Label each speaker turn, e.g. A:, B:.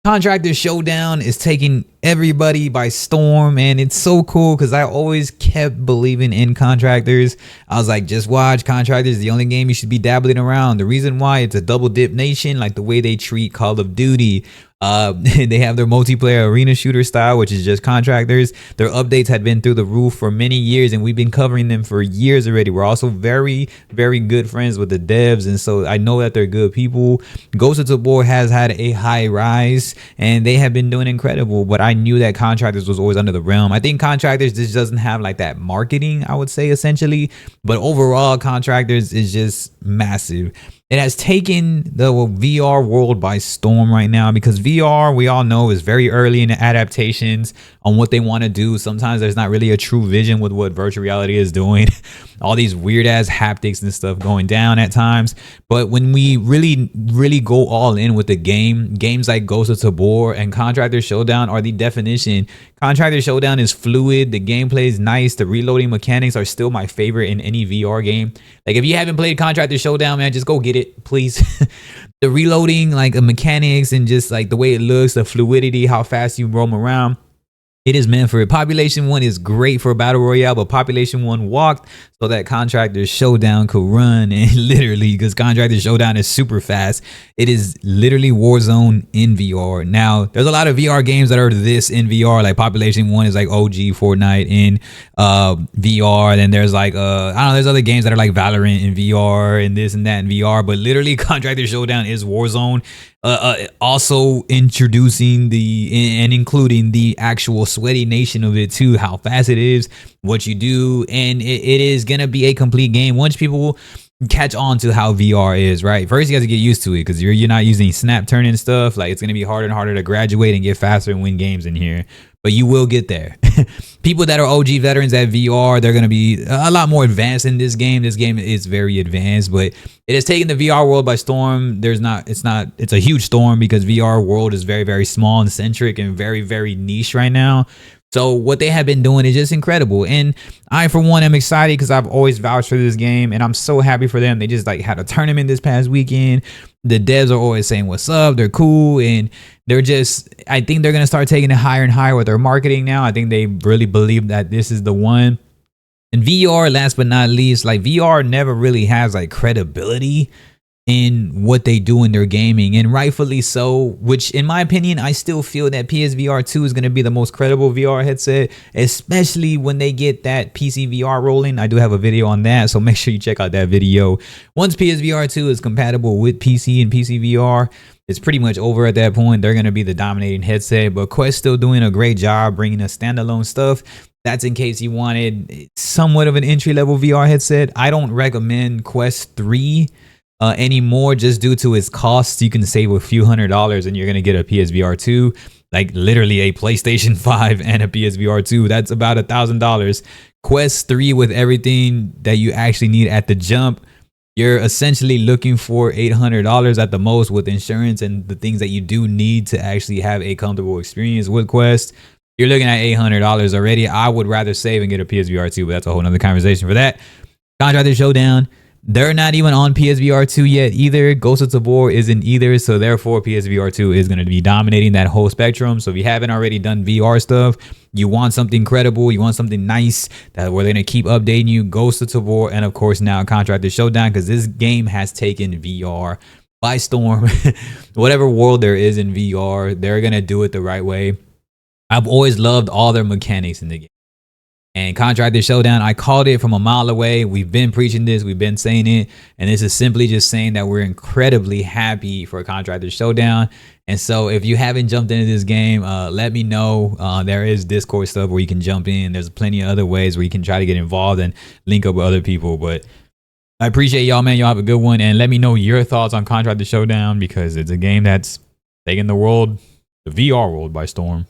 A: Contractor Showdown is taking everybody by storm, and it's so cool because I always kept believing in Contractors. I was like, just watch, Contractors, the only game you should be dabbling around. The reason why, it's a double dip nation, like the way they treat Call of Duty. They have their multiplayer arena shooter style, which is just Contractors. Their updates had been through the roof for many years, and we've been covering them for years already. We're also very, very good friends with the devs, and so I know that they're good people. Ghost of Tabor has had a high rise, and they have been doing incredible, but I knew that Contractors was always under the realm. I think Contractors just doesn't have like that marketing, I would say, essentially, but overall Contractors is just massive. It has taken the VR world by storm right now, because VR, we all know, is very early in the adaptations on what they want to do. Sometimes there's not really a true vision with what virtual reality is doing. All these weird ass haptics and stuff going down at times. But when we really go all in with the games like Ghost of Tabor and Contractor Showdown are the definition. Contractor Showdown is fluid. The gameplay is nice. The reloading mechanics are still my favorite in any VR game. Like, if you haven't played Contractor Showdown, man, just go get it, please. The reloading, like the mechanics and just like the way it looks, the fluidity, how fast you roam around, it is meant for it. Population 1 is great for Battle Royale, but Population 1 walked so that Contractor Showdown could run, and literally, because Contractor Showdown is super fast, it is literally Warzone in VR. Now, there's a lot of VR games that are this in VR, like Population 1 is like OG Fortnite in VR, then there's like, I don't know, there's other games that are like Valorant in VR and this and that in VR, but literally Contractor Showdown is Warzone. Also introducing and including the actual sweaty nation of it too, how fast it is, what you do, and it is gonna be a complete game once people catch on to how VR is, right? First you have to get used to it, because you're not using snap turn and stuff. Like, it's gonna be harder and harder to graduate and get faster and win games in here, but you will get there. People that are OG veterans at VR, they're going to be a lot more advanced in this game. This game is very advanced, but it has taken the VR world by storm. It's a huge storm, because VR world is very, very small and centric and very, very niche right now. So what they have been doing is just incredible. And I, for one, am excited because I've always vouched for this game, and I'm so happy for them. They just like had a tournament this past weekend. The devs are always saying what's up. They're cool, and they're just, I think they're going to start taking it higher and higher with their marketing now. I think they really believe that this is the one. And VR, last but not least, like VR never really has like credibility in what they do in their gaming, and rightfully so, which in my opinion, I still feel that PSVR 2 is going to be the most credible VR headset, especially when they get that PC VR rolling. I do have a video on that, so make sure you check out that video. Once PSVR 2 is compatible with PC and PC VR, it's pretty much over at that point. They're going to be the dominating headset, but Quest still doing a great job bringing us standalone stuff. That's in case you wanted somewhat of an entry-level VR headset. I don't recommend Quest 3 anymore, just due to its costs. You can save a few $100s and you're gonna get a PSVR 2, like literally a PlayStation 5 and a PSVR 2. That's about $1,000. Quest 3 with everything that you actually need at the jump, you're essentially looking for $800 at the most, with insurance and the things that you do need to actually have a comfortable experience with Quest. You're looking at $800 already. I would rather save and get a PSVR 2, but that's a whole nother conversation for that. Contractor Showdown, they're not even on PSVR 2 yet either. Ghost of Tabor isn't either, so therefore PSVR 2 is going to be dominating that whole spectrum. So if you haven't already done VR stuff, you want something credible, you want something nice that where they're going to keep updating you, Ghost of Tabor, and of course now Contractor Showdown, because this game has taken VR by storm. Whatever world there is in VR, they're going to do it the right way. I've always loved all their mechanics in the game. And Contractor Showdown, I called it from a mile away. We've been preaching this, we've been saying it, and this is simply just saying that we're incredibly happy for Contractor Showdown. And so if you haven't jumped into this game, let me know. There is Discord stuff where you can jump in. There's plenty of other ways where you can try to get involved and link up with other people. But I appreciate y'all, man. Y'all have a good one, and let me know your thoughts on Contractor Showdown, because it's a game that's taking the VR world by storm.